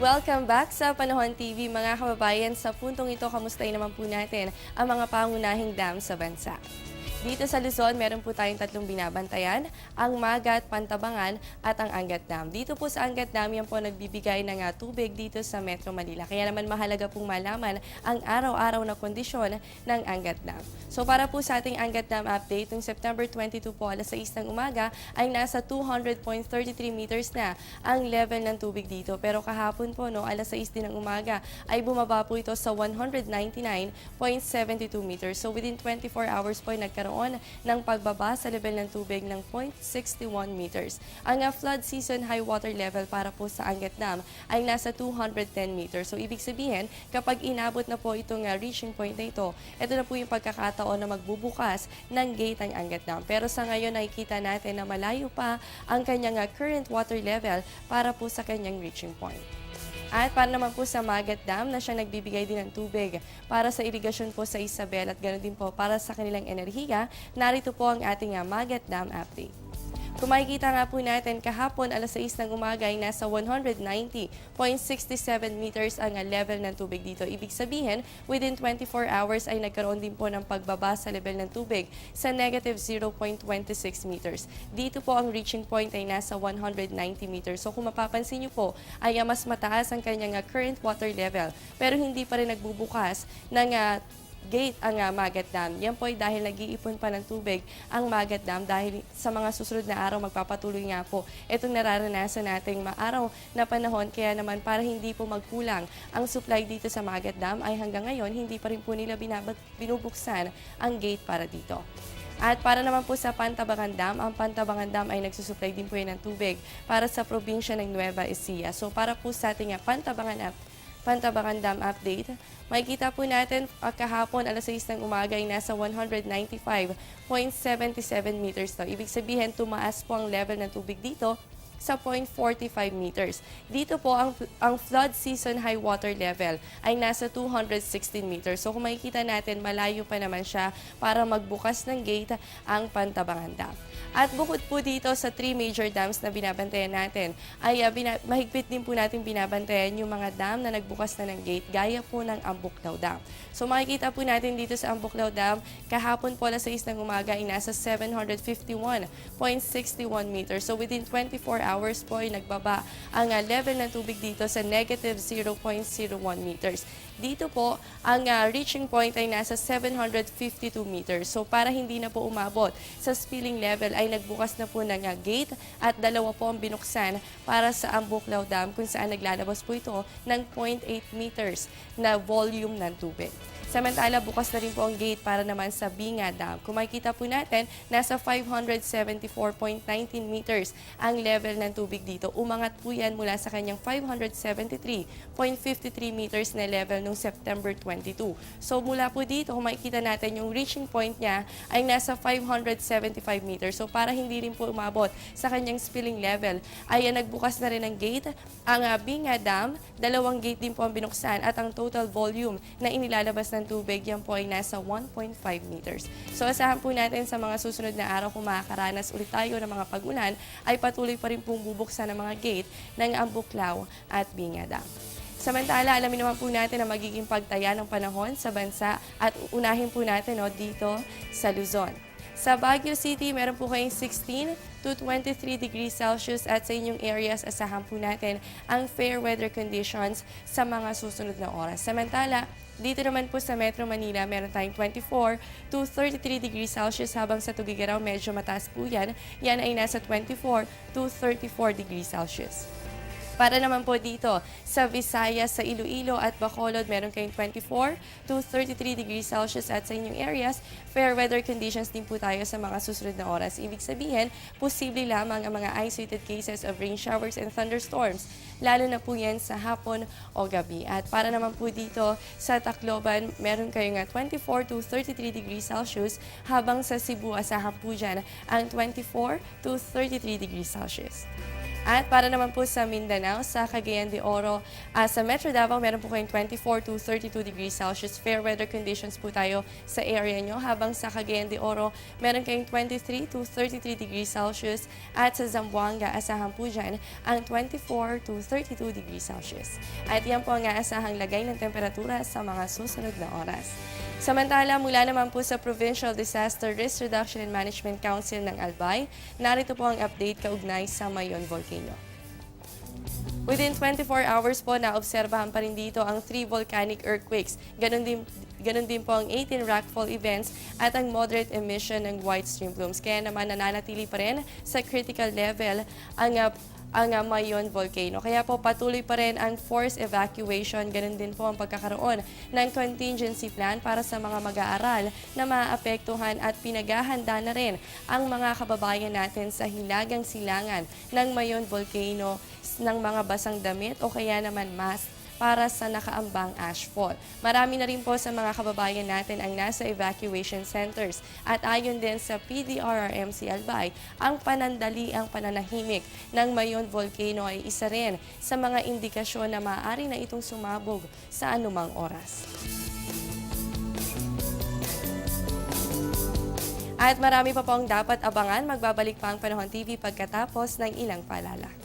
Welcome back sa Panahon TV mga kababayan. Sa puntong ito, kamustahin naman po natin ang mga pangunahing dam sa bansa. Dito sa Luzon, meron po tayong tatlong binabantayan, ang Magat, Pantabangan at ang Angat Dam. Dito po sa Angat Dam, yan po nagbibigay ng tubig dito sa Metro Manila. Kaya naman mahalaga pong malaman ang araw-araw na kondisyon ng Angat Dam. So para po sa ating Angat Dam update, noong September 22 po, alas 6 ng umaga, ay nasa 200.33 meters na ang level ng tubig dito. Pero kahapon po, alas 6 din ng umaga, ay bumaba po ito sa 199.72 meters. So within 24 hours po ay nagkaroon ng pagbaba sa level ng tubig ng 0.61 meters. Ang flood season high water level para po sa Angat Dam ay nasa 210 meters. So ibig sabihin, kapag inabot na po itong reaching point na ito na po yung pagkakataon na magbubukas ng gate ang Angat Dam. Pero sa ngayon, nakikita natin na malayo pa ang kanyang current water level para po sa kanyang reaching point. At para naman po sa Magat Dam na siyang nagbibigay din ng tubig para sa irigasyon po sa Isabel at ganoon din po para sa kanilang enerhiya, narito po ang ating Magat Dam update. Kung makikita nga po natin, kahapon alas 6 ng umaga ay nasa 190.67 meters ang level ng tubig dito. Ibig sabihin, within 24 hours ay nagkaroon din po ng pagbaba sa level ng tubig sa negative 0.26 meters. Dito po ang reaching point ay nasa 190 meters. So kung mapapansin niyo po, ay mas mataas ang kanyang current water level pero hindi pa rin nagbubukas ng gate ang Magat Dam. Yan po ay dahil nag-iipon pa ng tubig ang Magat Dam dahil sa mga susunod na araw magpapatuloy nga po itong nararanasan nating maaraw na panahon. Kaya naman para hindi po magkulang ang supply dito sa Magat Dam ay hanggang ngayon hindi pa rin po nila binubuksan ang gate para dito. At para naman po sa Pantabangan Dam, ang Pantabangan Dam ay nagsusupply din po yan ng tubig para sa probinsya ng Nueva Ecija. So para po sa ating Pantabangan Dam update, makikita po natin kahapon alas 6 ng umaga ay nasa 195.77 meters. Ibig sabihin, tumaas po ang level ng tubig dito sa 0.45 meters. Dito po ang flood season high water level ay nasa 216 meters. So kung makikita natin, malayo pa naman siya para magbukas ng gate ang Pantabangan Dam. At bukod po dito sa 3 major dams na binabantayan natin, ay mahigpit din po natin binabantayan yung mga dam na nagbukas na ng gate, gaya po ng Ambuklaw Dam. So makikita po natin dito sa Ambuklaw Dam, kahapon po alas 6 ng umaga ay nasa 751.61 meters. So within 24 hours po ay nagbaba ang level ng tubig dito sa negative 0.01 meters. Dito po, ang reaching point ay nasa 752 meters. So para hindi na po umabot sa spilling level, ay nagbukas na po ng gate at dalawa po ang binuksan para sa Ambuklaw Dam kung saan naglalabas po ito ng 0.8 meters na volume ng tubig. Samantala, bukas na rin po ang gate para naman sa Binga Dam. Kung makikita po natin, nasa 574.19 meters ang level ng tubig dito. Umangat po yan mula sa kanyang 573.53 meters na level noong September 22. So mula po dito, kung makikita natin yung reaching point niya ay nasa 575 meters. So para hindi rin po umabot sa kanyang spilling level, ay nagbukas na rin ang gate. Ang Binga Dam, dalawang gate din po ang binuksan at ang total volume na inilalabas ng tubig, yan po ay nasa 1.5 meters. So asahan po natin sa mga susunod na araw kung makakaranas ulit tayo ng mga pag-ulan, ay patuloy pa rin pong bubuksan ng mga gate ng Ambuklaw at Binga Dam. Samantala, alamin naman po natin ang magiging pagtaya ng panahon sa bansa at unahin po natin dito sa Luzon. Sa Baguio City, meron po kayong 16 to 23 degrees Celsius at sa inyong areas, asahan po natin ang fair weather conditions sa mga susunod na oras. Samantala, dito naman po sa Metro Manila, meron tayong 24 to 33 degrees Celsius habang sa Tugigaraw medyo mataas po yan. Yan ay nasa 24 to 34 degrees Celsius. Para naman po dito sa Visayas, sa Iloilo at Bacolod, meron kayong 24 to 33 degrees Celsius at sa inyong areas, fair weather conditions din po tayo sa mga susunod na oras. Ibig sabihin, posible lamang ang mga isolated cases of rain showers and thunderstorms, lalo na po yan sa hapon o gabi. At para naman po dito sa Tacloban, meron kayong 24 to 33 degrees Celsius habang sa Cebu, asahan po dyan ang 24 to 33 degrees Celsius. At para naman po sa Mindanao, sa Cagayan de Oro, sa Metro Davao, meron po kayong 24 to 32 degrees Celsius. Fair weather conditions po tayo sa area nyo. Habang sa Cagayan de Oro, meron kayong 23 to 33 degrees Celsius. At sa Zamboanga, asahan po dyan ang 24 to 32 degrees Celsius. At yan po ang aasahang lagay ng temperatura sa mga susunod na oras. Samantala, mula naman po sa Provincial Disaster Risk Reduction and Management Council ng Albay, narito po ang update kaugnay sa Mayon Volcano. Within 24 hours po, naobserbahan pa rin dito ang 3 volcanic earthquakes. Ganon din po ang 18 rockfall events at ang moderate emission ng white stream plumes. Kaya naman nananatili pa rin sa critical level ang Mayon Volcano. Kaya po patuloy pa rin ang forced evacuation. Ganun din po ang pagkakaroon ng contingency plan para sa mga mag-aaral na maapektuhan at pinaghahanda na rin ang mga kababayan natin sa hilagang silangan ng Mayon Volcano ng mga basang damit o kaya naman mask para sa nakaambang ashfall. Marami na rin po sa mga kababayan natin ang nasa evacuation centers at ayon din sa PDRRMC Albay, ang pananahimik ng Mayon Volcano ay isa rin sa mga indikasyon na maaari na itong sumabog sa anumang oras. At marami pa po ang dapat abangan. Magbabalik pa ang Panahon TV pagkatapos ng ilang paalala.